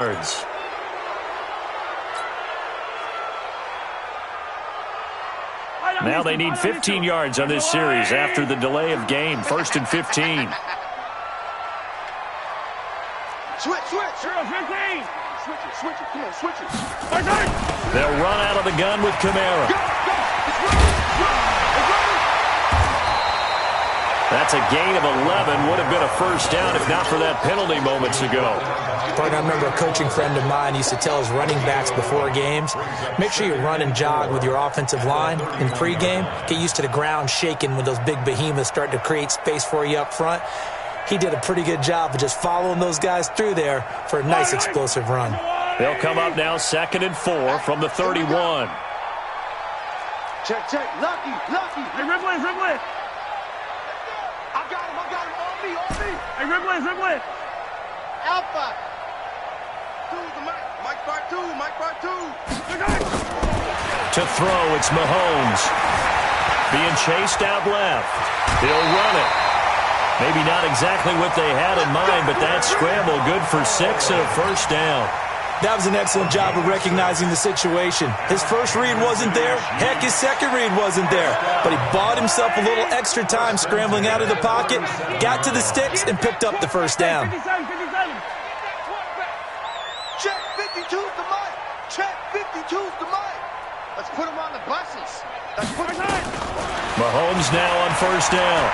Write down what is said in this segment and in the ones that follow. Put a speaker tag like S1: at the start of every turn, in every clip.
S1: yards. Now they need 15 yards on this series after the delay of game. 1st and 15.
S2: Switch. Switch it. Come on, switch it.
S1: They'll run out of the gun with Kamara. That's a gain of 11. Would have been a first down if not for that penalty moments ago.
S3: I remember a coaching friend of mine used to tell his running backs before games, make sure you run and jog with your offensive line in pregame. Get used to the ground shaking when those big behemoths start to create space for you up front. He did a pretty good job of just following those guys through there for a nice explosive run.
S1: They'll come up now 2nd and 4 from the 31.
S2: Check. Lucky. Hey, Ripley. I got him. On me. Hey, Ripley. Alpha. Mike part two.
S1: To throw, it's Mahomes. Being chased out left. He'll run it. Maybe not exactly what they had in mind, but that scramble good for 6 and a first down.
S3: That was an excellent job of recognizing the situation. His first read wasn't there. Heck, his second read wasn't there. But he bought himself a little extra time scrambling out of the pocket, got to the sticks, and picked up the first down.
S2: Check 52's the mic. Let's put him on the buses.
S1: Mahomes now on first down.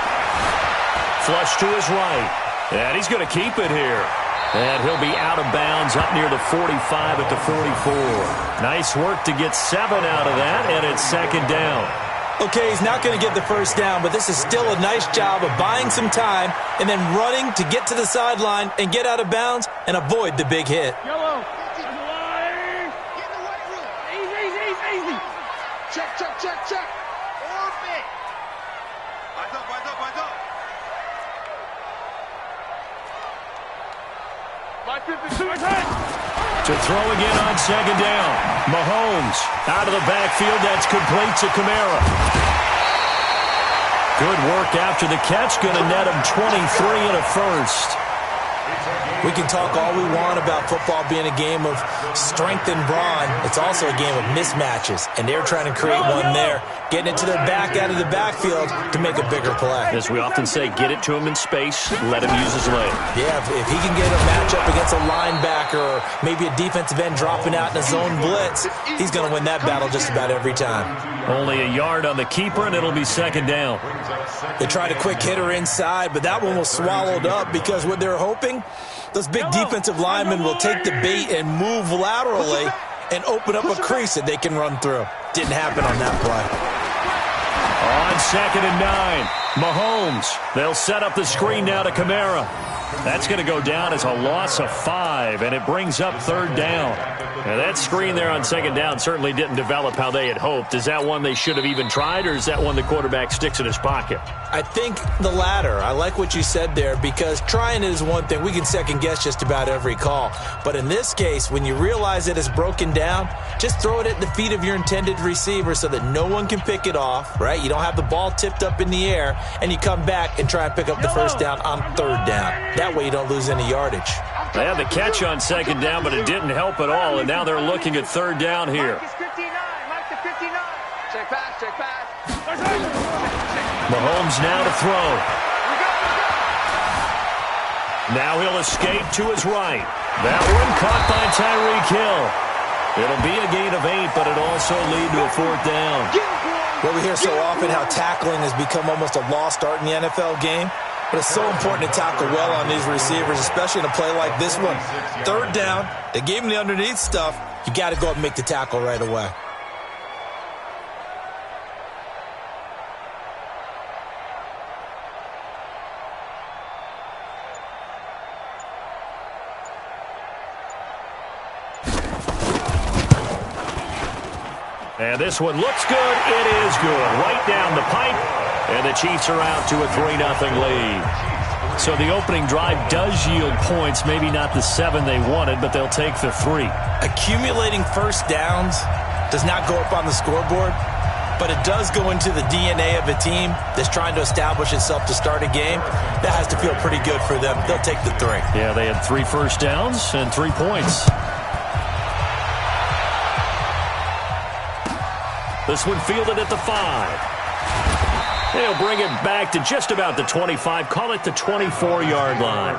S1: Flush to his right. And he's going to keep it here. And he'll be out of bounds up near the 45 at the 44. Nice work to get 7 out of that, and it's 2nd down.
S3: Okay, he's not going to get the first down, but this is still a nice job of buying some time and then running to get to the sideline and get out of bounds and avoid the big hit.
S2: Yellow. Get in the weight room. Easy. Check. Orbit. Eyes up.
S1: To throw again on 2nd down. Mahomes out of the backfield. That's complete to Kamara. Good work after the catch. Going to net him 23 and a first.
S3: We can talk all we want about football being a game of strength and brawn. It's also a game of mismatches, and they're trying to create one there, getting it to their back out of the backfield to make a bigger play.
S1: As we often say, get it to him in space, let him use his leg.
S3: Yeah, if he can get a matchup against a linebacker or maybe a defensive end dropping out in a zone blitz, he's going to win that battle just about every time.
S1: Only a yard on the keeper, and it'll be 2nd down.
S3: They tried a quick hitter inside, but that one was swallowed up because what they're hoping, those big defensive linemen will take the bait and move laterally and open up a crease that they can run through. Didn't happen on that play.
S1: On 2nd and 9, Mahomes. They'll set up the screen now to Kamara. That's going to go down as a loss of 5, and it brings up 3rd down. Now that screen there on 2nd down certainly didn't develop how they had hoped. Is that one they should have even tried, or is that one the quarterback sticks in his pocket?
S3: I think the latter. I like what you said there, because trying it is one thing. We can second-guess just about every call. But in this case, when you realize it is broken down, just throw it at the feet of your intended receiver so that no one can pick it off, right? You don't have the ball tipped up in the air, and you come back and try and pick up the first down on 3rd down. That way you don't lose any yardage.
S1: They had the catch on 2nd down, but it didn't help at all, and now they're looking at 3rd down here.
S2: Mike to 59. Check pass.
S1: Mahomes now to throw. Now he'll escape to his right. That one caught by Tyreek Hill. It'll be a gain of 8, but it also lead to a 4th down.
S3: Well, we hear so often how tackling has become almost a lost art in the NFL game. But it's so important to tackle well on these receivers, especially in a play like this one. 3rd down, they gave him the underneath stuff. You got to go and make the tackle right away.
S1: And this one looks good. It is good. Right down the pipe. And the Chiefs are out to a 3-0 lead. So the opening drive does yield points. Maybe not the 7 they wanted, but they'll take the 3.
S3: Accumulating first downs does not go up on the scoreboard. but it does go into the DNA of a team that's trying to establish itself to start a game. That has to feel pretty good for them. They'll take the 3.
S1: Yeah, they had 3 first downs and 3 points. This one fielded at the 5. They'll bring it back to just about the 25. Call it the 24-yard line.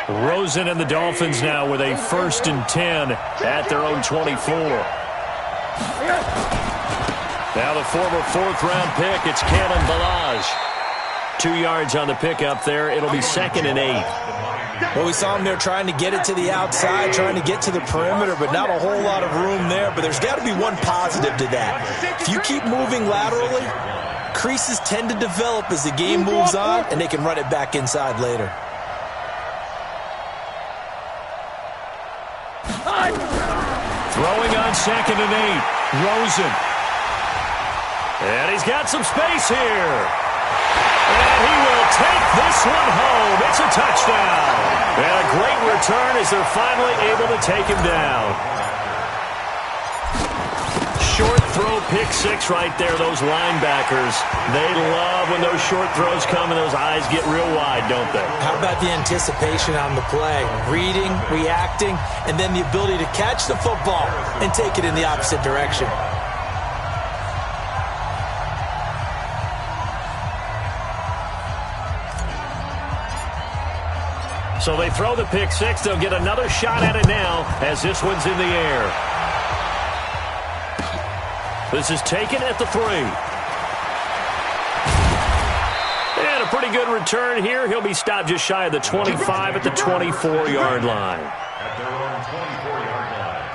S1: Rosen and the Dolphins now with a 1st and 10 at their own 24. Now the former 4th-round pick, it's Kalen Ballage. 2 yards on the pickup there. It'll be 2nd and 8.
S3: Well, we saw him there trying to get it to the outside, trying to get to the perimeter, but not a whole lot of room there. But there's got to be one positive to that. If you keep moving laterally, creases tend to develop as the game moves on, and they can run it back inside later.
S1: Throwing on 2nd and 8. Rosen. And he's got some space here. And he will take this one home. It's a touchdown. And a great return as they're finally able to take him down. Short throw, pick 6 right there. Those linebackers, they love when those short throws come and those eyes get real wide, don't they?
S3: How about the anticipation on the play? Reading, reacting, and then the ability to catch the football and take it in the opposite direction.
S1: So they throw the pick 6. They'll get another shot at it now as this one's in the air. This is taken at the 3. And a pretty good return here. He'll be stopped just shy of the 25 at the 24-yard line.
S4: At their own 24-yard line.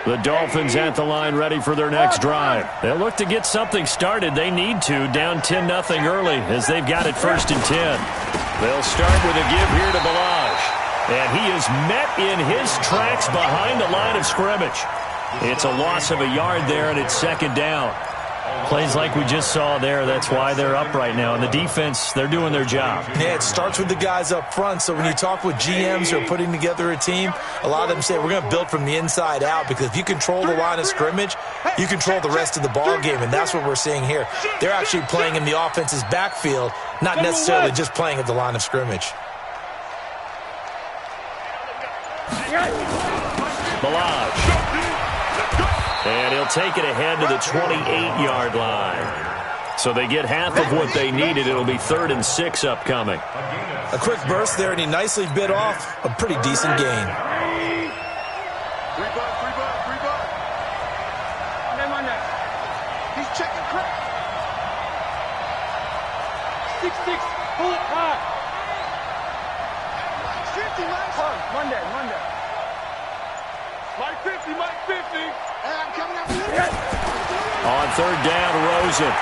S1: The Dolphins at the line ready for their next drive. They'll look to get something started. They need to, down 10-0 early as they've got it 1st and 10. They'll start with a give here to Ballage. And he is met in his tracks behind the line of scrimmage. It's a loss of a yard there, and it's 2nd down. Plays like we just saw there, that's why they're up right now. And the defense, they're doing their job.
S3: Yeah, it starts with the guys up front. So when you talk with GMs who are putting together a team, a lot of them say we're going to build from the inside out, because if you control the line of scrimmage, you control the rest of the ball game, and that's what we're seeing here. They're actually playing in the offense's backfield, not necessarily just playing at the line of scrimmage.
S1: Ballage. And he'll take it ahead to the 28-yard line. So they get half of what they needed. It'll be 3rd and 6 upcoming.
S3: A quick burst there, and he nicely bit off a pretty decent gain.
S2: He's checking crack. 6-6. Pull it hard. 50, Mike. Monday. Mike 50, Mike 50. And I'm coming up.
S1: On 3rd down, Rosen.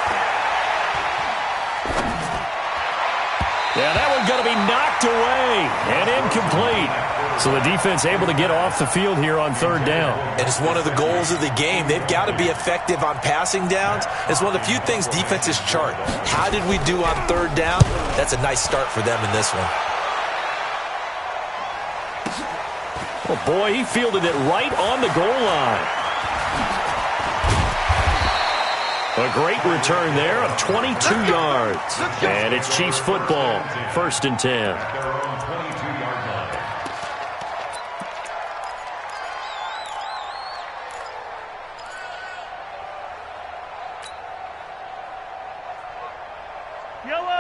S1: Yeah, that one's going to be knocked away and incomplete. So the defense able to get off the field here on 3rd down.
S3: And it's one of the goals of the game. They've got to be effective on passing downs. It's one of the few things defenses chart. How did we do on 3rd down? That's a nice start for them in this one.
S1: Oh, boy, he fielded it right on the goal line. A great return there of 22 yards. And it's Chiefs football, 1st and 10.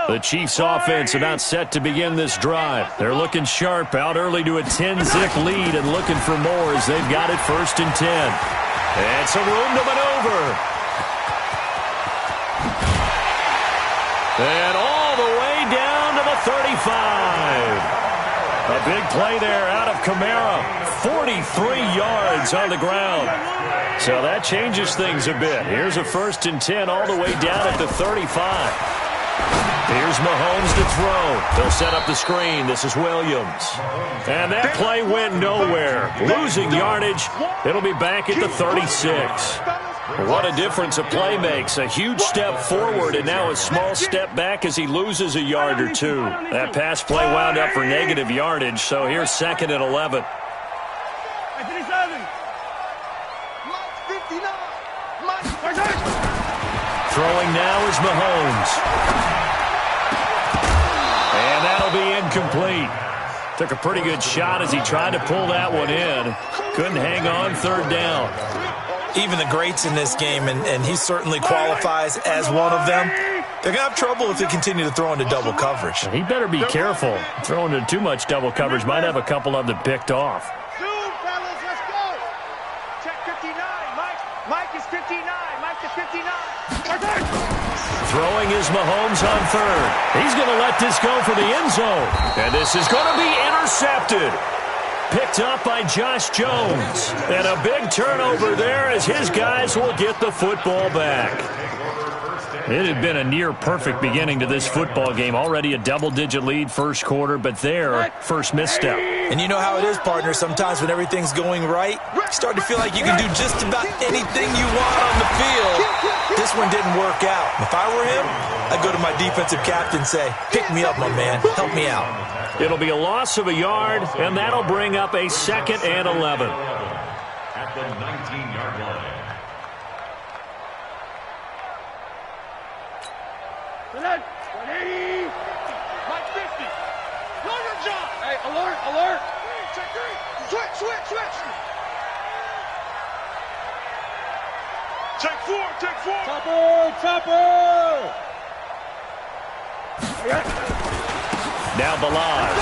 S1: The Chiefs offense about set to begin this drive. They're looking sharp, out early to a 10-zip lead and looking for more as they've got it 1st and 10. And some room to maneuver. And all the way down to the 35. A big play there out of Kamara. 43 yards on the ground. So that changes things a bit. Here's a 1st and 10 all the way down at the 35. Here's Mahomes to throw. They'll set up the screen. This is Williams. And that play went nowhere. Losing yardage. It'll be back at the 36. What a difference a play makes. A huge step forward and now a small step back as he loses a yard or two. That pass play wound up for negative yardage, so here's 2nd and 11. Throwing now is Mahomes. And that'll be incomplete. Took a pretty good shot as he tried to pull that one in. Couldn't hang on 3rd down.
S3: Even the greats in this game, and he certainly qualifies as one of them, they're going to have trouble if they continue to throw into double coverage.
S1: He better be careful. Throwing into too much double coverage might have a couple of them picked off. Throwing is Mahomes on 3rd. He's going to let this go for the end zone. And this is going to be intercepted. Picked up by Josh Jones. And a big turnover there as his guys will get the football back. It had been a near-perfect beginning to this football game. Already a double-digit lead first quarter, but their first misstep.
S3: And you know how it is, partner. Sometimes when everything's going right, you start to feel like you can do just about anything you want on the field. This one didn't work out. If I were him, I'd go to my defensive captain and say, pick me up, my man. Help me out.
S1: It'll be a loss of a yard, and that'll bring up a 2nd and 11.
S4: At the 19-yard line.
S2: Mike 50. Lawyer John. Hey, alert, alert. Check 3. Switch. Check 4. Chopper.
S1: Now Balaj.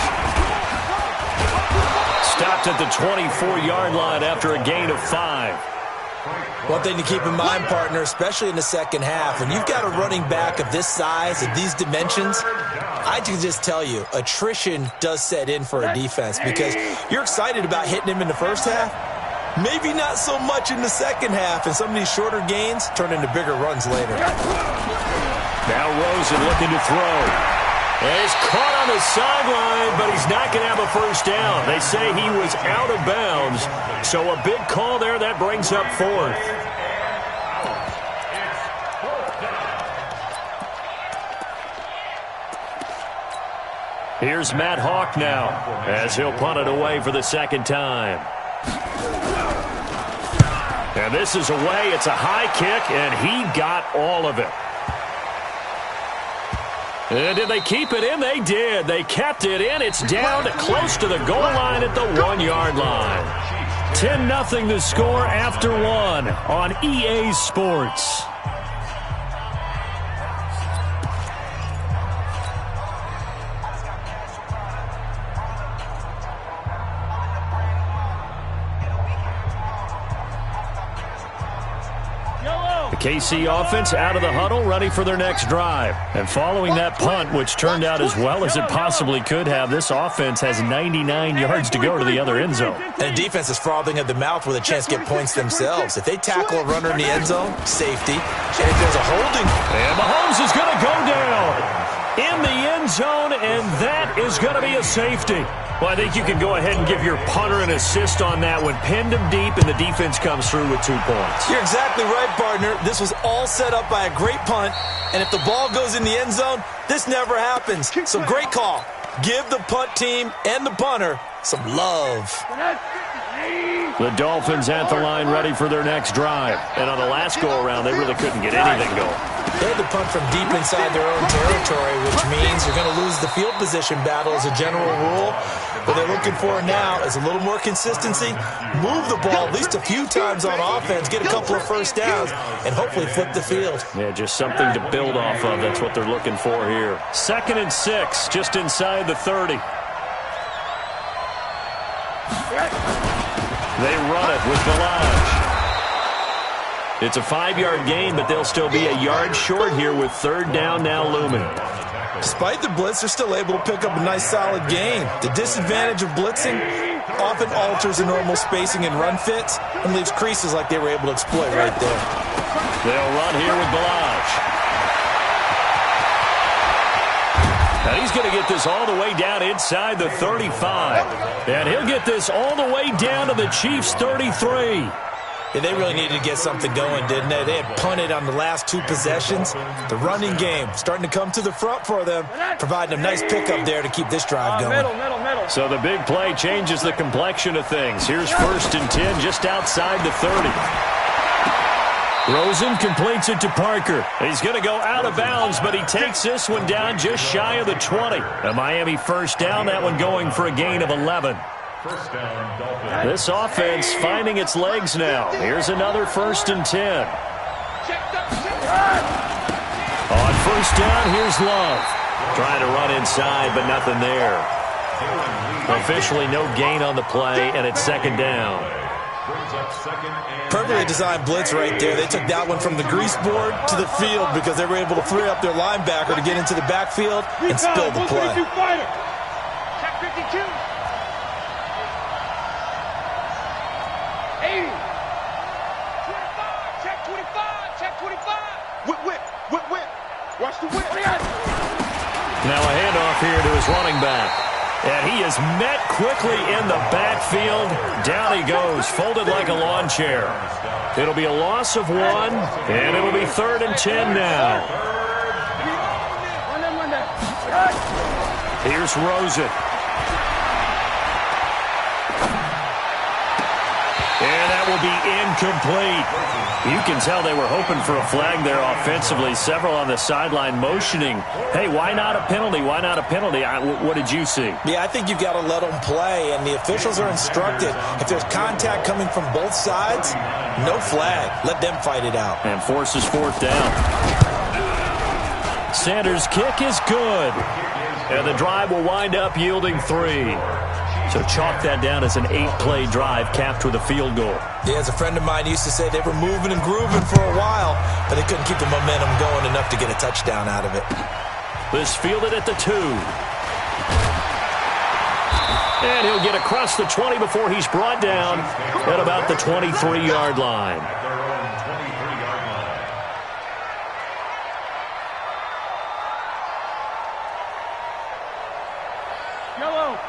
S1: Stopped at the 24-yard line after a gain of 5.
S3: One thing to keep in mind, partner, especially in the second half, when you've got a running back of this size, of these dimensions, I can just tell you, attrition does set in for a defense because you're excited about hitting him in the first half. Maybe not so much in the second half, and some of these shorter gains turn into bigger runs later.
S1: Now Rosen looking to throw. And he's caught on the sideline, but he's not going to have a first down. They say he was out of bounds. So a big call there. That brings up 4th. Here's Matt Hawk now as he'll punt it away for the 2nd time. And this is away. It's a high kick, and he got all of it. And did they keep it in? They did. They kept it in. It's down to close to the goal line at the 1-yard line. 10-0 the score after 1 on EA Sports. KC offense out of the huddle, ready for their next drive. And following that punt, which turned out as well as it possibly could have, this offense has 99 yards to go to the other end zone.
S3: And the defense is frothing at the mouth with a chance to get points themselves. If they tackle a runner in the end zone, safety. And if there's a holding.
S1: And Mahomes is going to go down in the end zone, and that is going to be a safety. Well, I think you can go ahead and give your punter an assist on that one. Pinned him deep, and the defense comes through with 2 points.
S3: You're exactly right, partner. This was all set up by a great punt, and if the ball goes in the end zone, this never happens. So great call. Give the punt team and the punter some love.
S1: The Dolphins at the line ready for their next drive. And on the last go-around, they really couldn't get anything going.
S3: They had to punt from deep inside their own territory, which means you're going to lose the field position battle as a general rule. What they're looking for now is a little more consistency, move the ball at least a few times on offense, get a couple of first downs, and hopefully flip the field.
S1: Yeah, just something to build off of. That's what they're looking for here. 2nd and 6, just inside the 30. They run it with Balaj. It's a 5-yard gain, but they'll still be a yard short here with 3rd down now looming.
S3: Despite the blitz, they're still able to pick up a nice solid gain. The disadvantage of blitzing often alters the normal spacing and run fits and leaves creases like they were able to exploit right there.
S1: They'll run here with Balaj. And he's going to get this all the way down inside the 35. And he'll get this all the way down to the Chiefs' 33.
S3: Yeah, they really needed to get something going, didn't they? They had punted on the last 2 possessions. The running game starting to come to the front for them, providing a nice pickup there to keep this drive going.
S2: Middle.
S1: So the big play changes the complexion of things. Here's 1st and 10 just outside the 30. Rosen completes it to Parker. He's going to go out of bounds, but he takes this one down just shy of the 20. A Miami first down, that one going for a gain of 11.
S4: First down, Dolphins.
S1: This offense finding its legs now. Here's another 1st and 10. On 1st down, here's Love. Trying to run inside, but nothing there. Officially no gain on the play, and it's 2nd down.
S3: Perfectly designed blitz right there. They took that one from the grease board to the field because they were able to free up their linebacker to get into the backfield and spill the play.
S2: Check 52. 80. 25. Check 25. Check 25. Whip. Watch the whip.
S1: Now a handoff here to his running back. And he is met quickly in the backfield. Down he goes, folded like a lawn chair. It'll be a loss of 1, and it'll be 3rd and 10 now. Here's Rosen. And that will be incomplete. You can tell they were hoping for a flag there offensively. Several on the sideline motioning, hey, why not a penalty? Why not a penalty? What did you see?
S3: Yeah, I think you've got to let them play, and the officials are instructed. If there's contact coming from both sides, no flag. Let them fight it out.
S1: And forces 4th down. Sanders' kick is good. And the drive will wind up yielding 3. So chalk that down as an 8-play drive capped with a field goal.
S3: Yeah, as a friend of mine used to say, they were moving and grooving for a while, but they couldn't keep the momentum going enough to get a touchdown out of it.
S1: This fielded at the 2. And he'll get across the 20 before he's brought down at about the 23-yard line.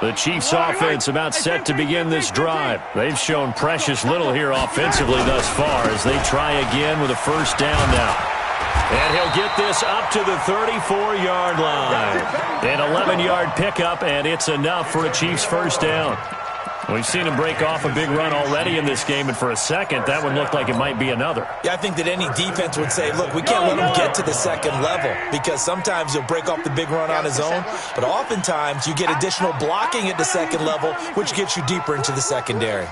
S1: The Chiefs offense about set to begin this drive. They've shown precious little here offensively thus far as they try again with a 1st down now. And he'll get this up to the 34-yard line. An 11-yard pickup, and it's enough for a Chiefs 1st down. We've seen him break off a big run already in this game, and for a second, that one looked like it might be another.
S3: Yeah, I think that any defense would say, look, we can't let him get to the 2nd level because sometimes he'll break off the big run on his own, but oftentimes you get additional blocking at the 2nd level, which gets you deeper into the secondary.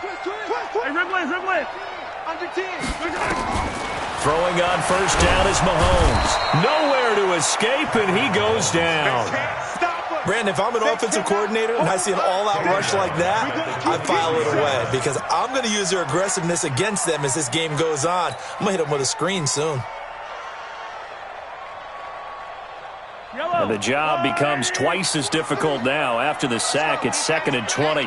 S1: Throwing on 1st down is Mahomes. Nowhere to escape, and he goes down.
S3: Brandon, if I'm an offensive coordinator and I see an all-out rush like that, I file it away because I'm going to use their aggressiveness against them as this game goes on. I'm going to hit them with a screen soon.
S1: And the job becomes twice as difficult now. After the sack, it's 2nd and 20.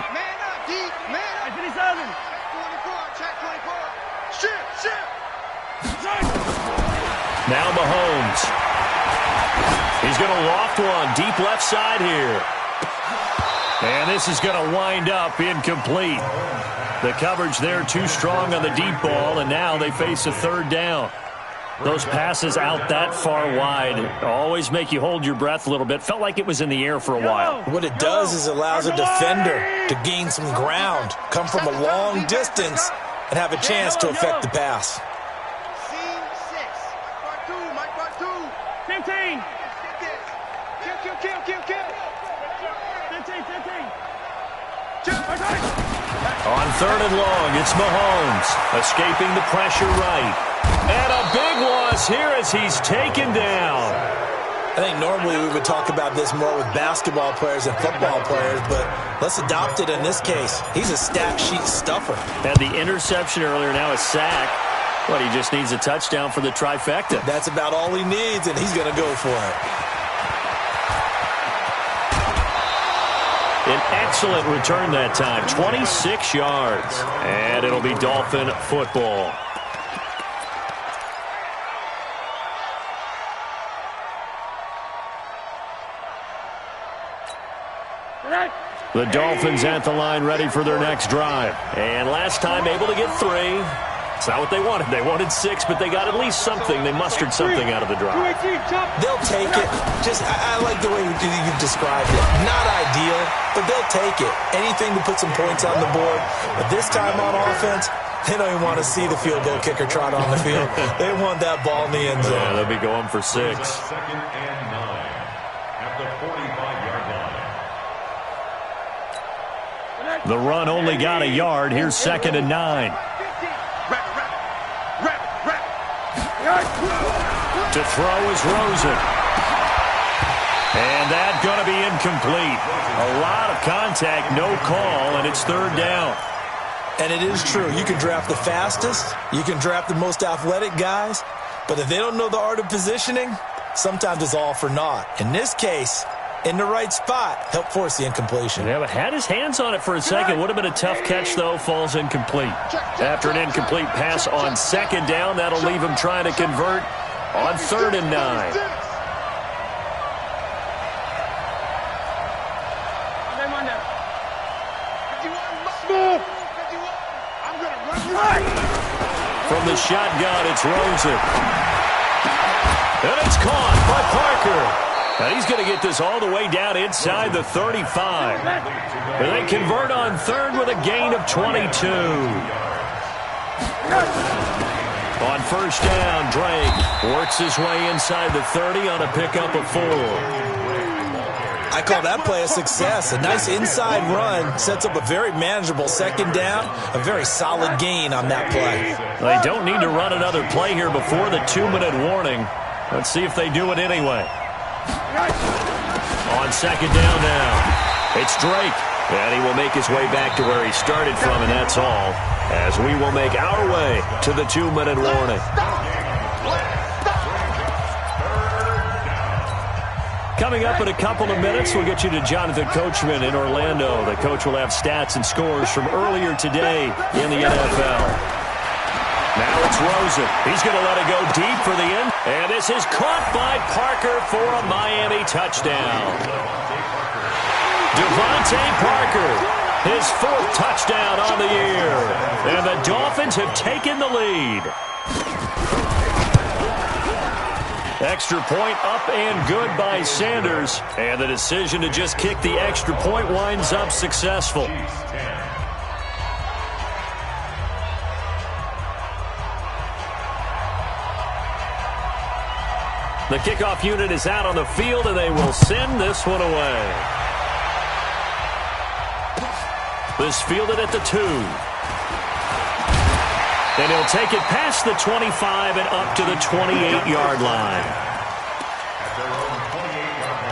S1: Now Mahomes. He's going to loft one deep left side here. And this is going to wind up incomplete. The coverage there too strong on the deep ball, and now they face a 3rd down. Those passes out that far wide always make you hold your breath a little bit. Felt like it was in the air for a while.
S3: What it does is it allows a defender to gain some ground, come from a long distance, and have a chance to affect the pass.
S2: 15.
S1: On 3rd and long, it's Mahomes escaping the pressure right. And a big loss here as he's taken down.
S3: I think normally we would talk about this more with basketball players and football players, but let's adopt it in this case. He's a stat sheet stuffer.
S1: Had the interception earlier, now a sack. But he just needs a touchdown for the trifecta.
S3: That's about all he needs, and he's going to go for it.
S1: An excellent return that time, 26 yards. And it'll be Dolphin football. The Dolphins at the line ready for their next drive. And last time able to get 3. It's not what they wanted. They wanted 6, but they got at least something. They mustered something out of the drive.
S3: They'll take it. I like the way you described it. Not ideal, but they'll take it. Anything to put some points on the board. But this time on offense, they don't even want to see the field goal kicker trot on the field. They want that ball in the end zone.
S1: Yeah, they'll be going for 6.
S4: Second and 9 at the 45-yard line.
S1: The run only got a yard. Here's 2nd and 9. To throw is Rosen. And that's going to be incomplete. A lot of contact, no call, and it's 3rd down.
S3: And it is true. You can draft the fastest. You can draft the most athletic guys. But if they don't know the art of positioning, sometimes it's all for naught. In this case, in the right spot, help force the incompletion.
S1: Yeah, but had his hands on it for a second. Would have been a tough catch, though. Falls incomplete. After an incomplete pass on 2nd down, that'll leave him trying to convert on 3rd and 9. From the shotgun, it's Rosen. And it's caught by Parker. And he's going to get this all the way down inside the 35. And they convert on 3rd with a gain of 22. On 1st down, Drake works his way inside the 30 on a pickup of 4.
S3: I call that play a success. A nice inside run sets up a very manageable 2nd down. A very solid gain on that play.
S1: They don't need to run another play here before the 2-minute warning. Let's see if they do it anyway. On 2nd down now, it's Drake. And he will make his way back to where he started from, and that's all. As we will make our way to the 2-minute warning. Coming up in a couple of minutes, we'll get you to Jonathan Coachman in Orlando. The coach will have stats and scores from earlier today in the NFL. Now it's Rosen. He's going to let it go deep for the end. And this is caught by Parker for a Miami touchdown. Devontae Parker, his 4th touchdown on the year. And the Dolphins have taken the lead. Extra point up and good by Sanders. And the decision to just kick the extra point winds up successful. The kickoff unit is out on the field, and they will send this one away. This fielded at the 2. And he'll take it past the 25 and up to the 28-yard line.
S4: At their own 28-yard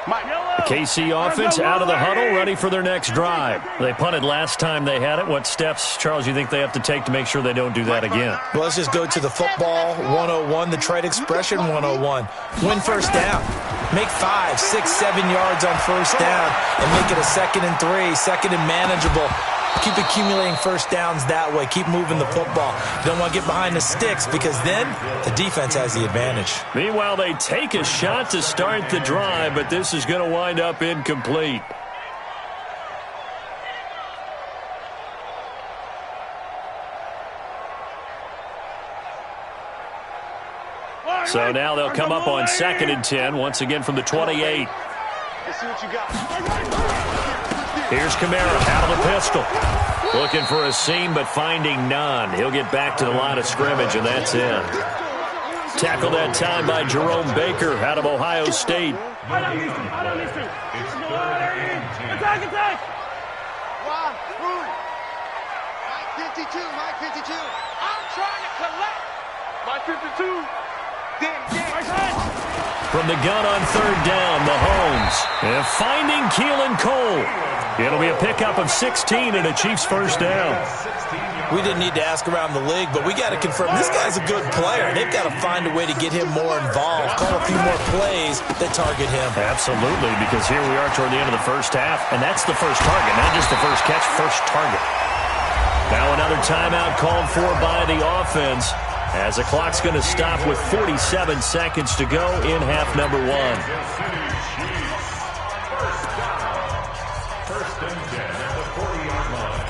S4: line.
S1: The KC offense out of the huddle, ready for their next drive. They punted last time they had it. What steps, Charles, you think they have to take to make sure they don't do that again?
S3: Well, let's just go to the football 101, the trade expression 101. Win 1st down. Make 5, 6, 7 yards on 1st down and make it a 2nd and 3, 2nd and manageable. Keep accumulating 1st downs that way. Keep moving the football. You don't want to get behind the sticks because then the defense has the advantage.
S1: Meanwhile, they take a shot to start the drive, but this is going to wind up incomplete. So now they'll come up on 2nd and 10, once again from the 28.
S2: Let's see what you got.
S1: Here's Kamara out of the pistol. Looking for a seam, but finding none. He'll get back to the line of scrimmage, and that's it. Tackled that time by Jerome Baker out of Ohio State.
S2: Attack! Mike 52, Mike 52. I'm trying to collect. Mike 52.
S1: From the gun on 3rd down, Mahomes. And finding Keelan Cole. It'll be a pickup of 16 and a Chiefs 1st down.
S3: We didn't need to ask around the league, but we got to confirm this guy's a good player. They've got to find a way to get him more involved, call a few more plays that target him.
S1: Absolutely, because here we are toward the end of the 1st half, and that's the first target, not just the first catch, first target. Now another timeout called for by the offense. as the clock's going to stop with 47 seconds to go in half number one.
S4: First and 10 at the 40-yard line.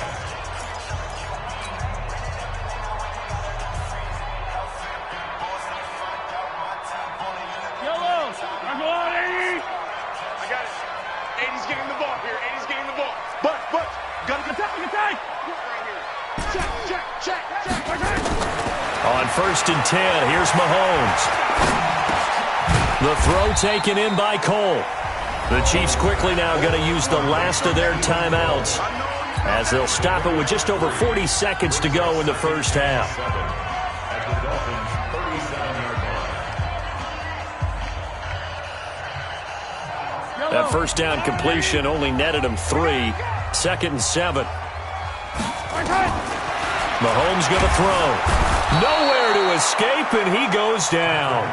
S2: Yellow! I'm on 80! I got it. 80's getting the ball here. 80's getting the ball. But, gotta get attack! Check.
S1: On first and 10, here's Mahomes. The throw taken in by Cole. The Chiefs quickly now going to use the last of their timeouts as they'll stop it with just over 40 seconds to go in the first half.
S4: At the Dolphins' 37-yard line.
S1: That first down completion only netted him 3. Second and 7. Mahomes going to throw. Nowhere to escape, and he goes down.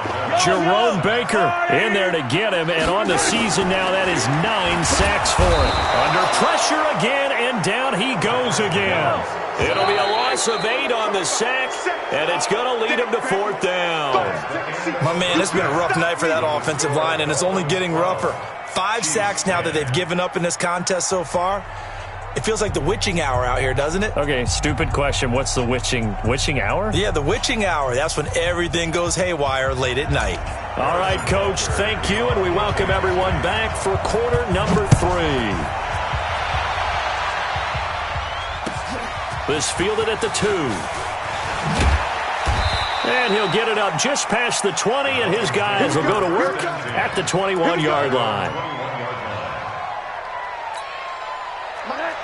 S1: Jerome Baker in there to get him, and on the season now, that is 9 sacks for him. Under pressure again, and down he goes again. It'll be a loss of 8 on the sack, and it's going to lead him to fourth down.
S3: My man, it's been a rough night for that offensive line, and it's only getting rougher. 5 sacks now that they've given up in this contest so far. It feels like the witching hour out here, doesn't it?
S1: Okay, stupid question. What's the witching hour?
S3: Yeah, the witching hour. That's when everything goes haywire late at night.
S1: All right, Coach, thank you, and we welcome everyone back for quarter number 3. This fielded at the 2. And he'll get it up just past the 20, and his guys will go to work at the 21-yard line.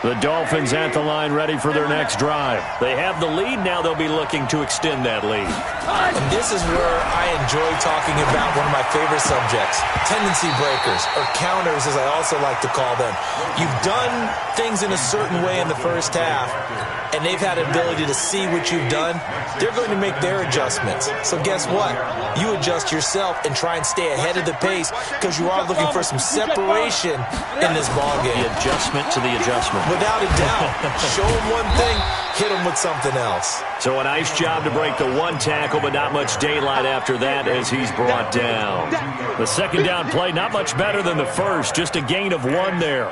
S1: The Dolphins at the line ready for their next drive. They have the lead. Now they'll be looking to extend that lead.
S3: And this is where I enjoy talking about one of my favorite subjects, tendency breakers, or counters as I also like to call them. You've done things in a certain way in the first half, and they've had an ability to see what you've done. They're going to make their adjustments. So guess what? You adjust yourself and try and stay ahead of the pace because you are looking for some separation in this ballgame.
S1: The adjustment to the adjustment.
S3: Without a doubt. Show them one thing, hit them with something else.
S1: So a nice job to break the 1 tackle, but not much daylight after that as he's brought down. The second down play, not much better than the first, just a gain of 1 there.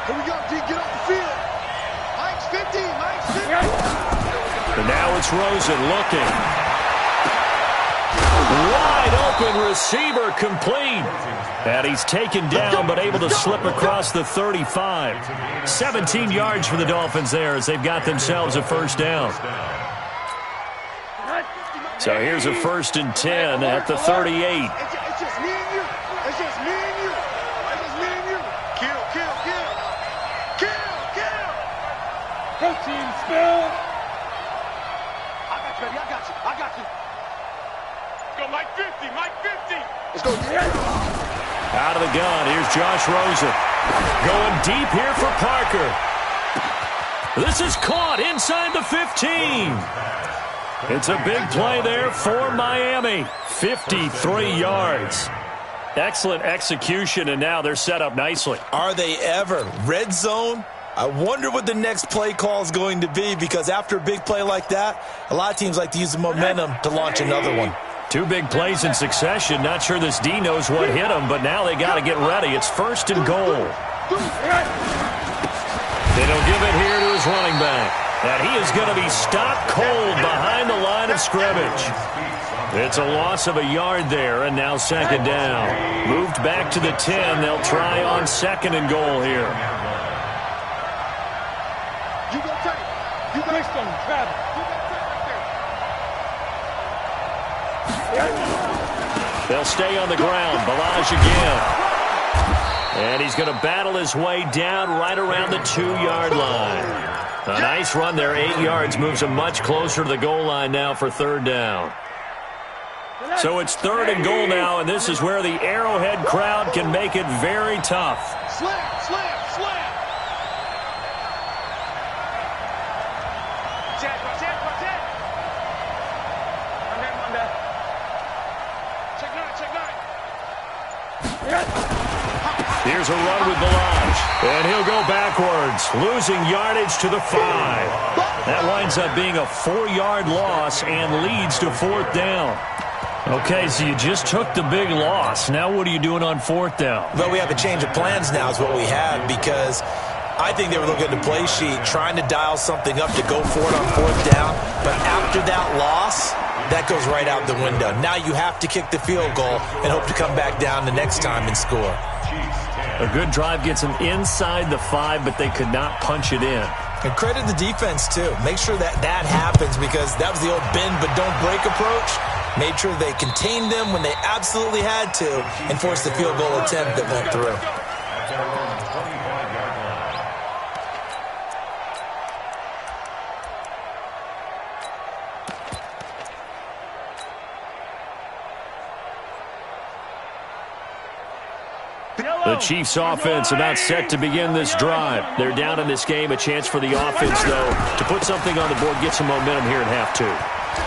S2: Here we go, D, get off the field. Mike's 50, Mike's 50.
S1: And now it's Rosen looking. Wide open receiver complete. And he's taken down but able to slip across the 35. 17 yards for the Dolphins there as they've got themselves a first down. So here's a first and 10 at the 38.
S2: It's just me and you. It's just me and you. It's just me and you. Kill. Protein spill. I got you. Go Mike 50. Let's go.
S1: Out of the gun, here's Josh Rosen. Going deep here for Parker. This is caught inside the 15. It's a big play there for Miami. 53 yards. Excellent execution, and now they're set up nicely.
S3: Are they ever? Red zone? I wonder what the next play call is going to be, because after a big play like that, a lot of teams like to use the momentum to launch another one.
S1: 2 big plays in succession. Not sure this D knows what hit him, but now they got to get ready. It's first and goal. And he'll give it here to his running back. And he is going to be stopped cold behind the line of scrimmage. It's a loss of a yard there, and now second down. Moved back to the 10. They'll try on second and goal here.
S2: You go take it. You go take it, Travis.
S1: They'll stay on the ground. Balaj again. And he's going to battle his way down right around the 2-yard line. A nice run there, 8 yards, moves him much closer to the goal line now for third down. So it's 3rd and goal now, and this is where the Arrowhead crowd can make it very tough.
S2: Slam, slam, slam. Check, check, check. Monday. Check nine.
S1: Here's a run with Balaj, and he'll go backwards, losing yardage to the 5. That winds up being a 4-yard loss and leads to 4th down. Okay, so you just took the big loss. Now what are you doing on 4th down?
S3: Well, we have a change of plans now is what we have, because I think they were looking at the play sheet, trying to dial something up to go for it on 4th down. But after that loss, that goes right out the window. Now you have to kick the field goal and hope to come back down the next time and score.
S1: A good drive gets them inside the 5, but they could not punch it in.
S3: And credit the defense, too. Make sure that that happens, because that was the old bend but don't break approach. Made sure they contained them when they absolutely had to and forced the field goal attempt that went through.
S1: The Chiefs' offense about set to begin this drive. They're down in this game. A chance for the offense, though, to put something on the board, get some momentum here at half 2.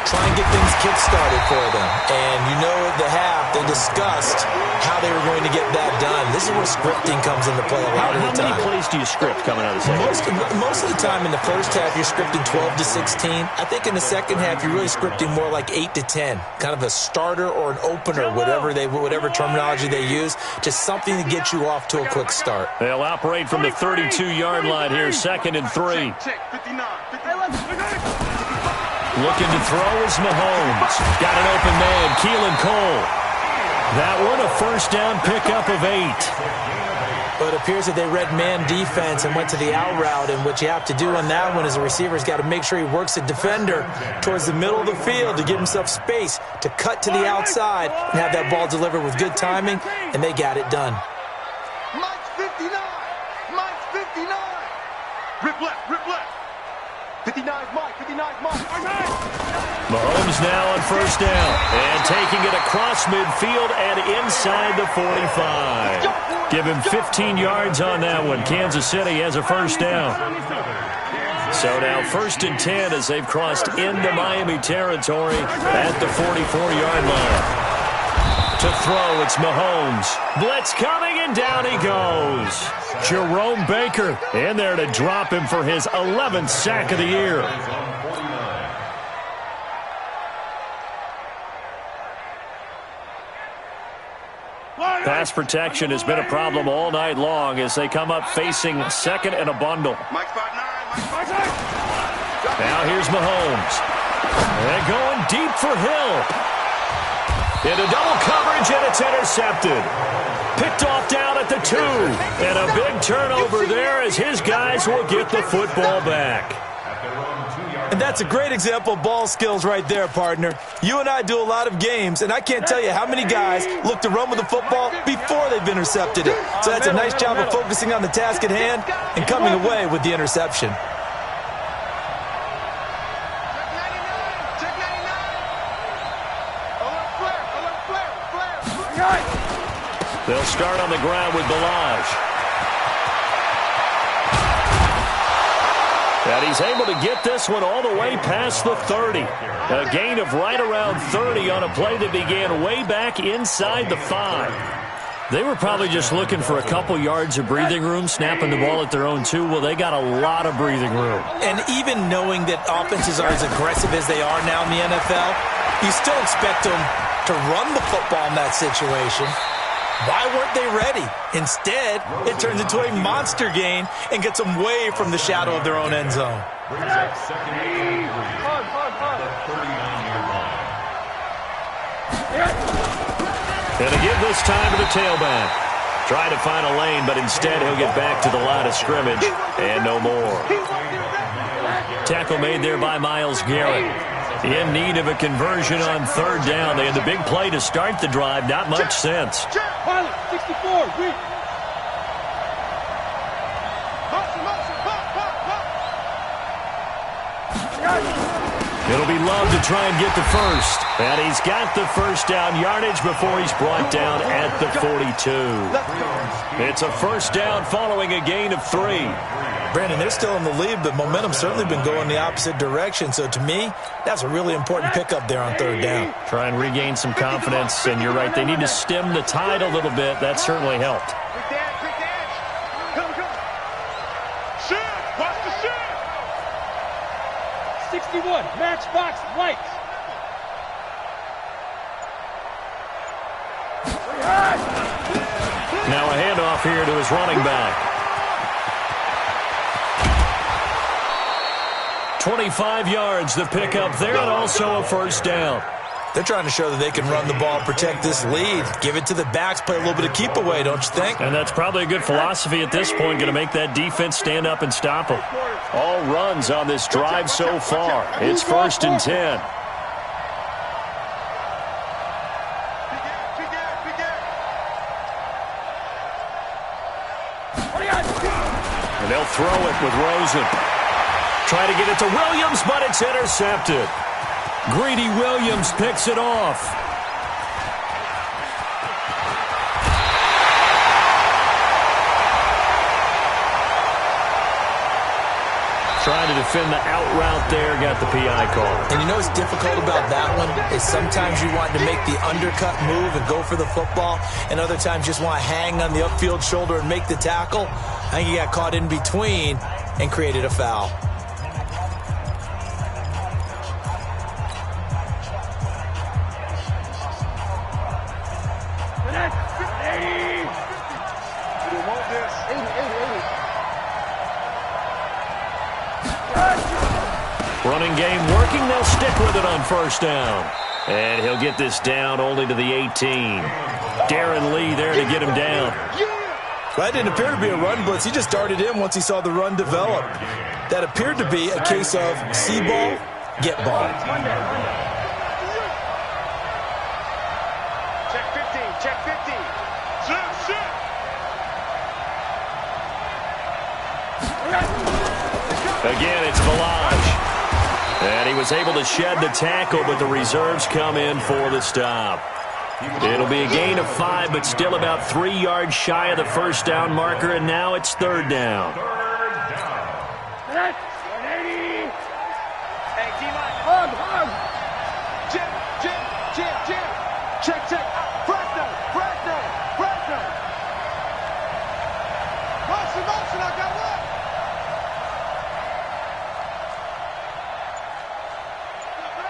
S3: Try and get things kick-started for them. And you know at the half, they discussed how they were going to get that done. This is where scripting comes into play a lot of the time.
S1: How many plays do you script coming out of the second?
S3: Most of the time in the first half, you're scripting 12 to 16. I think in the second half, you're really scripting more like 8 to 10. Kind of a starter or an opener, whatever terminology they use. Just something to get you off to a quick start.
S1: They'll operate from the 32-yard line here, 2nd and 3.
S2: Check, 59.
S1: Looking to throw is Mahomes. Got an open man, Keelan Cole. That one a 1st down pickup of 8.
S3: But it appears that they read man defense and went to the out route, and what you have to do on that one is the receiver's got to make sure he works the defender towards the middle of the field to give himself space to cut to the outside and have that ball delivered with good timing, and they got it done.
S2: Mike's 59. Mike's 59. Rip left. 59's Mike. 59's Mike.
S1: Mahomes now on 1st down and taking it across midfield and inside the 45. Give him 15 yards on that one. Kansas City has a 1st down. So now 1st and 10 as they've crossed into Miami territory at the 44-yard line. To throw, it's Mahomes. Blitz coming, and down he goes. Jerome Baker in there to drop him for his 11th sack of the year. Pass protection has been a problem all night long as they come up facing 2nd and a bundle. Now here's Mahomes. And going deep for Hill. Into double coverage, and it's intercepted. Picked off down at the 2. And a big turnover there as his guys will get the football back.
S3: And that's a great example of ball skills right there, partner. You and I do a lot of games, and I can't tell you how many guys look to run with the football before they've intercepted it. So that's a nice job of focusing on the task at hand and coming away with the interception.
S1: They'll start on the ground with Balaj. And he's able to get this one all the way past the 30. A gain of right around 30 on a play that began way back inside the 5. They were probably just looking for a couple yards of breathing room, snapping the ball at their own 2. Well, they got a lot of breathing room.
S3: And even knowing that offenses are as aggressive as they are now in the NFL, you still expect them to run the football in that situation. Why weren't they ready? Instead, it turns into a monster gain and gets them way from the shadow of their own end zone.
S1: And to give this time to the tailback. Try to find a lane, but instead he'll get back to the line of scrimmage and no more. Tackle made there by Myles Garrett. In need of a conversion on 3rd down. They had the big play to start the drive. Not much sense.
S2: 64.
S1: It'll be Love to try and get the first. And he's got the first down yardage before he's brought down at the 42. It's a first down following a gain of 3.
S3: Brandon, they're still in the lead, but momentum's certainly been going the opposite direction. So to me, that's a really important pickup there on third down.
S1: Try and regain some confidence, and you're right. They need to stem the tide a little bit. That certainly helped.
S2: Shoot! Watch the shoot!
S5: 61, matchbox lights.
S1: Now a handoff here to his running back. 25 yards the pickup there, and also a first down.
S3: They're trying to show that they can run the ball, protect this lead. Give it to the backs, play a little bit of keep away, don't you think?
S1: And that's probably a good philosophy at this point, going to make that defense stand up and stop them. All runs on this drive so far. It's 1st and 10. And they'll throw it with Rosen. Try to get it to Williams, but it's intercepted. Greedy Williams picks it off. Trying to defend the out route there, got the PI call.
S3: And you know what's difficult about that one is sometimes you want to make the undercut move and go for the football, and other times you just want to hang on the upfield shoulder and make the tackle. I think he got caught in between and created a foul.
S1: Running game working. They'll stick with it on first down. And he'll get this down only to the 18. Darren Lee there to get him down.
S3: That didn't appear to be a run blitz. He just darted in once he saw the run develop. That appeared to be a case of see ball, get ball.
S2: Check 15, check 15. Shoot!
S1: Again, it's Valage. And he was able to shed the tackle, but the reserves come in for the stop. It'll be a gain of 5, but still about 3 yards shy of the first down marker, and now it's third down.
S2: Hey, D-line. Hug. Jim. Check. Fresno. Motion, I got one.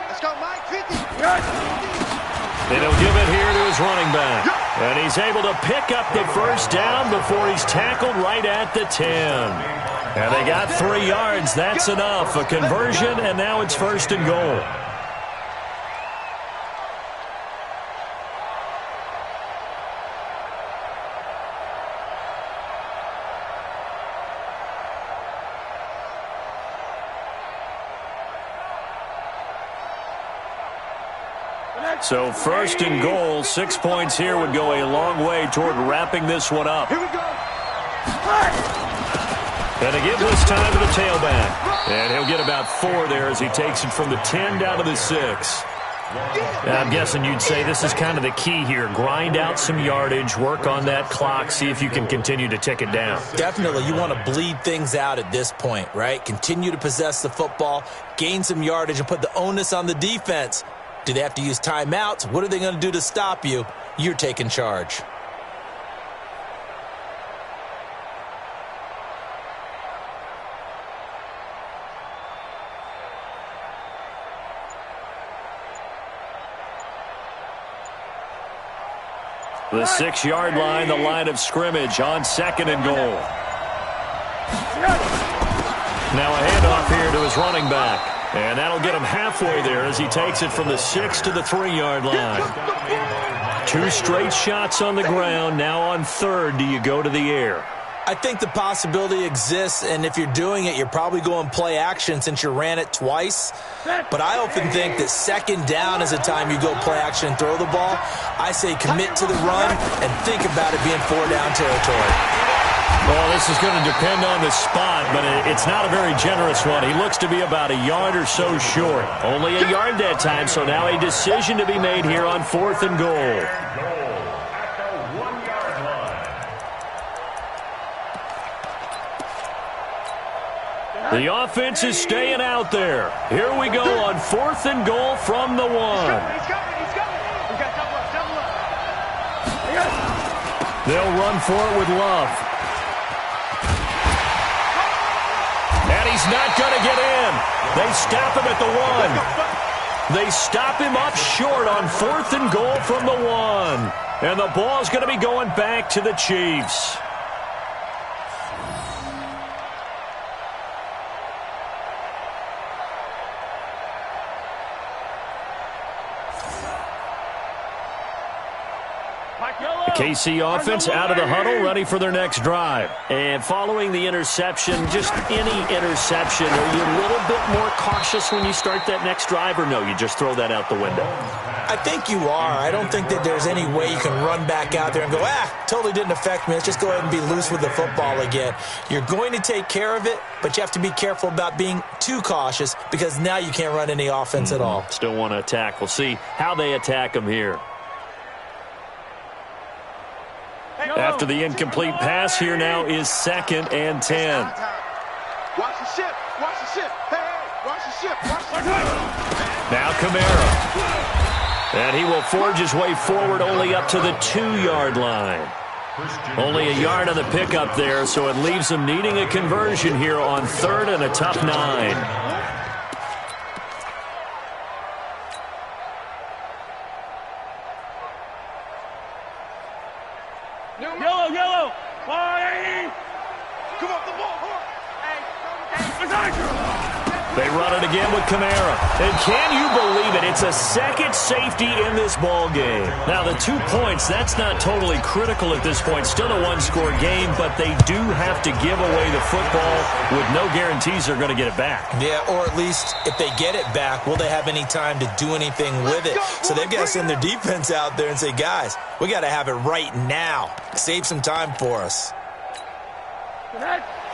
S2: Let's go, Mike. 50.
S1: And he'll give it here to his running back. And he's able to pick up the first down before he's tackled right at the 10. And they got 3 yards. That's enough. A conversion, and now it's 1st and goal. So 1st and goal, 6 points here would go a long way toward wrapping this one up.
S2: Here we go.
S1: And to give this time to the tailback. And he'll get about 4 there as he takes it from the 10 down to the 6. I'm guessing you'd say this is kind of the key here. Grind out some yardage, work on that clock, see if you can continue to tick it down.
S3: Definitely. You want to bleed things out at this point, right? Continue to possess the football, gain some yardage, and put the onus on the defense. Do they have to use timeouts? What are they going to do to stop you? You're taking charge.
S1: The 6-yard line, the line of scrimmage on 2nd and goal. Now a handoff here to his running back. And that'll get him halfway there as he takes it from the 6 to the 3-yard line. 2 straight shots on the ground. Now on 3rd, do you go to the air?
S3: I think the possibility exists, and if you're doing it, you're probably going play action since you ran it twice. But I often think that 2nd down is a time you go play action and throw the ball. I say commit to the run and think about it being 4-down territory.
S1: Well, this is going to depend on the spot, but it's not a very generous one. He looks to be about a yard or so short. Only a yard that time, so now a decision to be made here on 4th and goal. The offense is staying out there. Here we go on 4th and goal from the 1.
S2: He's coming. We got double up.
S1: They'll run for it with Love. And he's not going to get in. They stop him at the 1. They stop him up short on 4th and goal from the 1. And the ball's going to be going back to the Chiefs. The KC offense out of the huddle, ready for their next drive. And following the interception, just any interception, are you a little bit more cautious when you start that next drive, or no, you just throw that out the window?
S3: I think you are. I don't think that there's any way you can run back out there and go, totally didn't affect me. Let's just go ahead and be loose with the football again. You're going to take care of it, but you have to be careful about being too cautious because now you can't run any offense at all.
S1: Still want to attack. We'll see how they attack them here. After the incomplete pass, here now is 2nd and 10.
S2: Watch the ship. Hey, watch the ship.
S1: Now Kamara. And he will forge his way forward only up to the 2-yard line. Only a yard on the pickup there, so it leaves him needing a conversion here on 3rd and a tough 9.
S5: Yellow. Hey.
S2: Come on, the ball.
S1: They run it again with Kamara. And can you believe it? It's a second safety in this ball game. Now, the 2 points, that's not totally critical at this point. Still a one-score game, but they do have to give away the football with no guarantees they're going to get it back.
S3: Yeah, or at least if they get it back, will they have any time to do anything with it? So they've got to send their defense out there and say, guys, we got to have it right now. Save some time for us.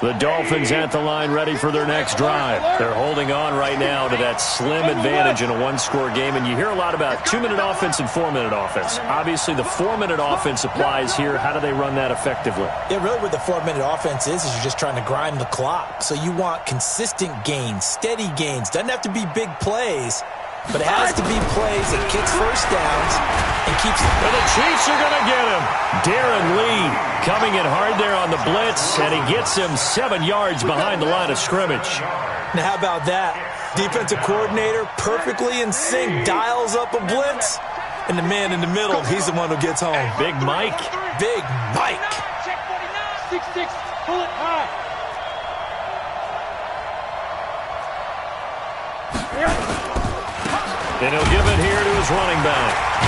S1: The Dolphins at the line ready for their next drive. They're holding on right now to that slim advantage in a one-score game. And you hear a lot about 2-minute offense and 4-minute offense. Obviously, the 4-minute offense applies here. How do they run that effectively?
S3: Yeah, really what the 4-minute offense is you're just trying to grind the clock. So you want consistent gains, steady gains. Doesn't have to be big plays, but it has to be plays that gets first downs and keeps...
S1: And the Chiefs are going to get him. Darren Lee coming in hard there on the blitz, and he gets him 7 yards behind the line of scrimmage.
S3: Now, how about that? Defensive coordinator perfectly in sync, dials up a blitz, and the man in the middle, he's the one who gets home.
S1: Big Mike.
S3: Big Mike.
S5: 6-6, pull it high.
S1: And he'll give it here to his running back.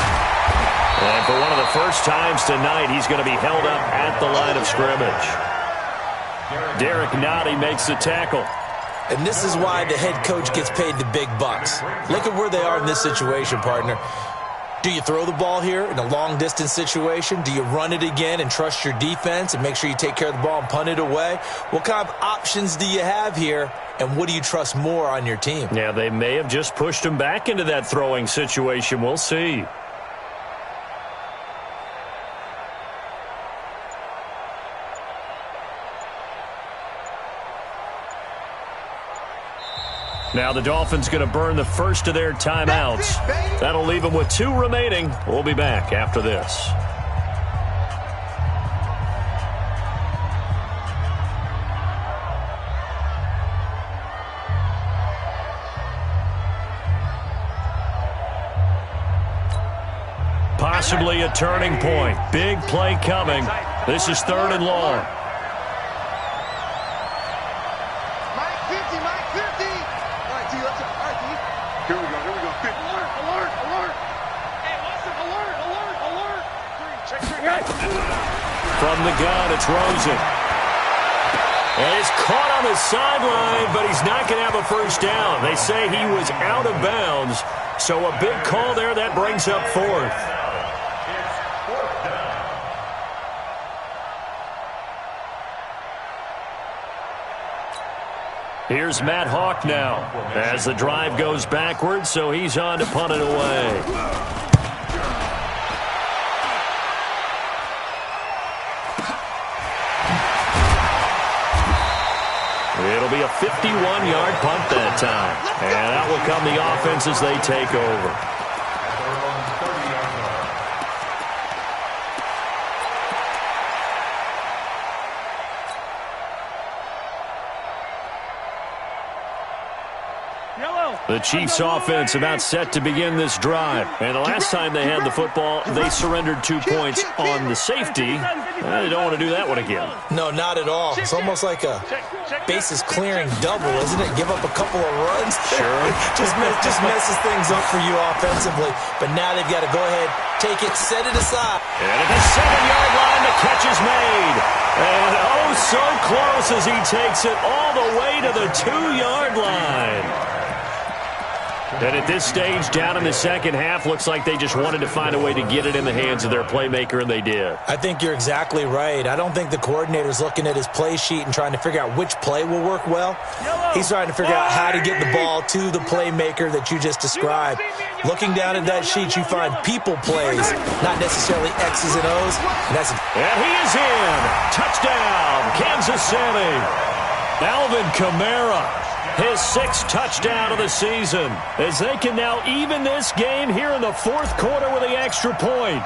S1: And for one of the first times tonight, he's going to be held up at the line of scrimmage. Derek Nottie makes the tackle.
S3: And this is why the head coach gets paid the big bucks. Look at where they are in this situation, partner. Do you throw the ball here in a long-distance situation? Do you run it again and trust your defense and make sure you take care of the ball and punt it away? What kind of options do you have here, and what do you trust more on your team?
S1: Yeah, they may have just pushed him back into that throwing situation. We'll see. Now the Dolphins going to burn the first of their timeouts. That'll leave them with 2 remaining. We'll be back after this. Possibly a turning point. Big play coming. This is 3rd and long.
S2: Here we go. Alert. Hey, Watson, alert. Check.
S1: From the gun, it's Rosen. And it's caught on the sideline, but he's not going to have a first down. They say he was out of bounds, so a big call there. That brings up 4th. Here's Matt Hawk now as the drive goes backwards, so he's on to punt it away. It'll be a 51-yard punt that time. And out will come the offense as they take over. The Chiefs offense about set to begin this drive. And the last time they had the football, they surrendered 2 points on the safety. They don't want to do that one again.
S3: No, not at all. It's almost like a bases clearing double, isn't it? Give up a couple of runs.
S1: Sure.
S3: just messes things up for you offensively. But now they've got to go ahead, take it, set it aside.
S1: And at the 7-yard line, the catch is made. And oh, so close as he takes it all the way to the 2-yard line. And at this stage, down in the second half, looks like they just wanted to find a way to get it in the hands of their playmaker, and they did.
S3: I think you're exactly right. I don't think the coordinator's looking at his play sheet and trying to figure out which play will work well. He's trying to figure out how to get the ball to the playmaker that you just described. Looking down at that sheet, you find people plays, not necessarily X's and O's.
S1: And he is in. Touchdown, Kansas City. Alvin Kamara. His 6th touchdown of the season, as they can now even this game here in the 4th quarter with the extra point.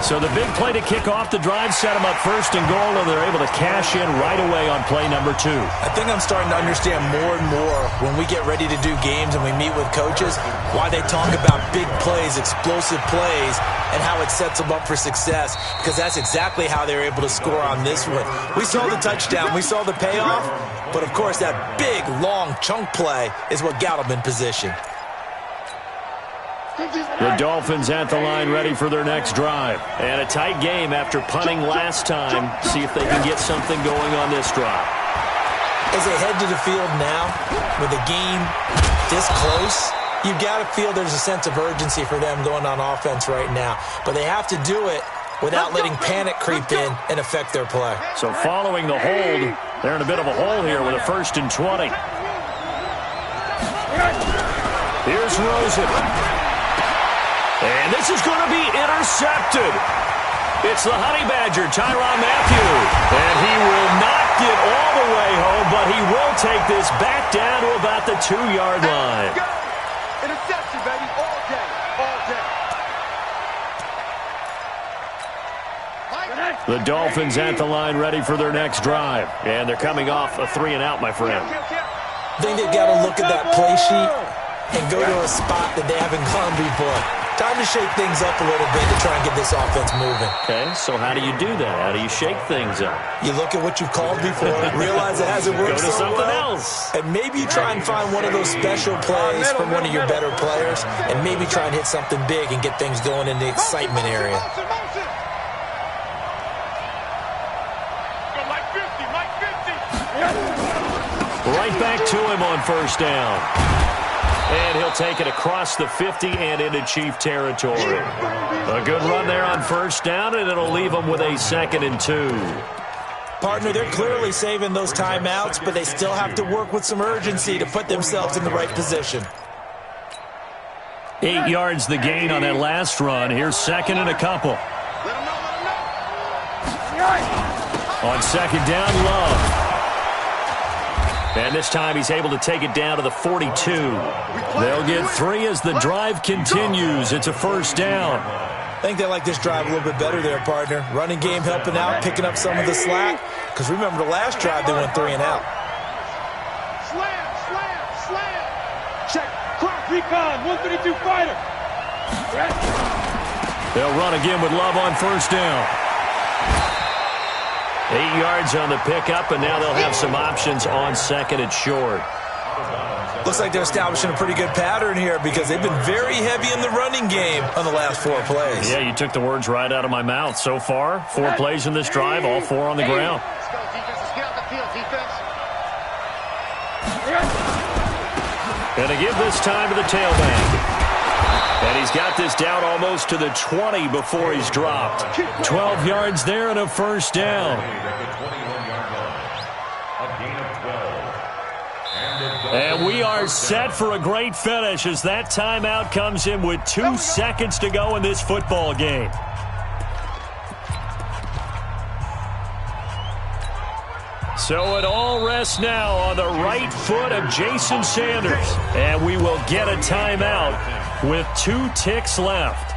S1: So the big play to kick off the drive set them up first and goal, and they're able to cash in right away on play number 2.
S3: I think I'm starting to understand more and more when we get ready to do games and we meet with coaches why they talk about big plays, explosive plays, and how it sets them up for success, because that's exactly how they're able to score on this one. We saw the touchdown, we saw the payoff, but of course that big, long chunk play is what got them in position.
S1: The Dolphins at the line ready for their next drive. And a tight game after punting last time. See if they can get something going on this drive.
S3: As they head to the field now, with the game this close, you've got to feel there's a sense of urgency for them going on offense right now. But they have to do it without letting panic creep in and affect their play.
S1: So following the hold, they're in a bit of a hole here with a 1st and 20. Here's Rosen. And this is going to be intercepted. It's the Honey Badger, Tyrann Mathieu. And he will not get all the way home, but he will take this back down to about the 2-yard line.
S2: Interception, baby, all day, all day.
S1: The Dolphins at the line ready for their next drive. And they're coming off a 3-and-out, my friend.
S3: I think they've got to look at that play sheet and go to a spot that they haven't gone before. Time to shake things up a little bit to try and get this offense moving.
S1: Okay, so how do you do that? How do you shake things up?
S3: You look at what you've called before, realize it hasn't worked
S1: Go to
S3: so
S1: something
S3: well,
S1: else.
S3: and maybe you try and find one of those special plays from one of your better players, and maybe try and hit something big and get things going in the excitement area.
S1: Right back to him on 1st down. And he'll take it across the 50 and into Chief territory. A good run there on 1st down, and it'll leave them with a 2nd and 2.
S3: Partner, they're clearly saving those timeouts, but they still have to work with some urgency to put themselves in the right position.
S1: 8 yards the gain on that last run. Here's 2nd and a couple. On 2nd down, Love. And this time he's able to take it down to the 42. They'll get 3 as the drive continues. It's a 1st down.
S3: I think they like this drive a little bit better there, partner. Running game helping out, picking up some of the slack. Because remember the last drive, they went 3-and-out.
S2: Slam, slam, slam.
S5: Check. Cross. Recon. 132 fighter.
S1: They'll run again with Love on 1st down. 8 yards on the pickup, and now they'll have some options on 2nd and short.
S3: Looks like they're establishing a pretty good pattern here because they've been very heavy in the running game on the last 4 plays.
S1: Yeah, you took the words right out of my mouth. So far, 4 plays in this drive, all 4 on the ground.
S2: Let's go, defense. Let's get out the field, defense.
S1: And to give this time to the tailback. And he's got this down almost to the 20 before he's dropped. 12 yards there and a 1st down.
S4: A gain of
S1: And we are set for a great finish as that timeout comes in with 2 seconds to go in this football game. So it all rests now on the right foot of Jason Sanders. And we will get a timeout with 2 ticks left.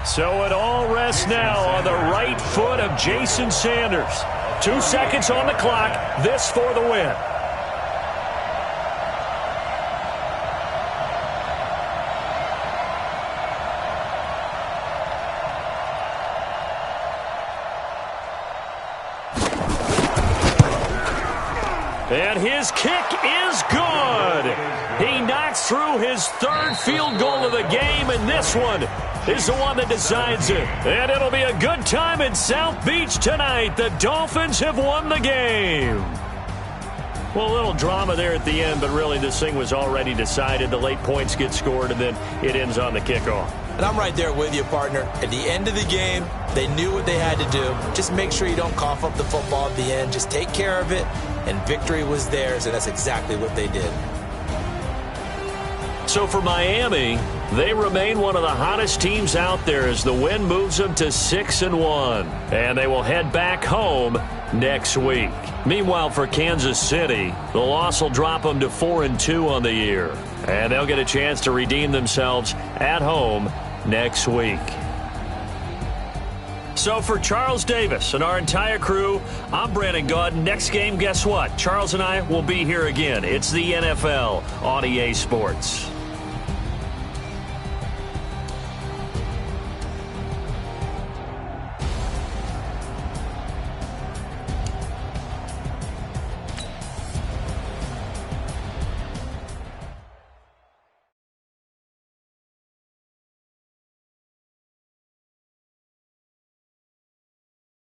S1: So it all rests now on the right foot of Jason Sanders. 2 seconds on the clock. This for the win. And his kick is good. He knocks through his 3rd field goal of the game, and this one is the one that decides it. And it'll be a good time in South Beach tonight. The Dolphins have won the game. Well, a little drama there at the end, but really this thing was already decided. The late points get scored, and then it ends on the kickoff.
S3: And I'm right there with you, partner. At the end of the game, they knew what they had to do. Just make sure you don't cough up the football at the end. Just take care of it, and victory was theirs, and that's exactly what they did.
S1: So for Miami, they remain one of the hottest teams out there as the win moves them to 6-1. And they will head back home next week. Meanwhile, for Kansas City, the loss will drop them to 4-2 on the year. And they'll get a chance to redeem themselves at home next week. So for Charles Davis and our entire crew, I'm Brandon Gaudin. Next game, guess what? Charles and I will be here again. It's the NFL on EA Sports.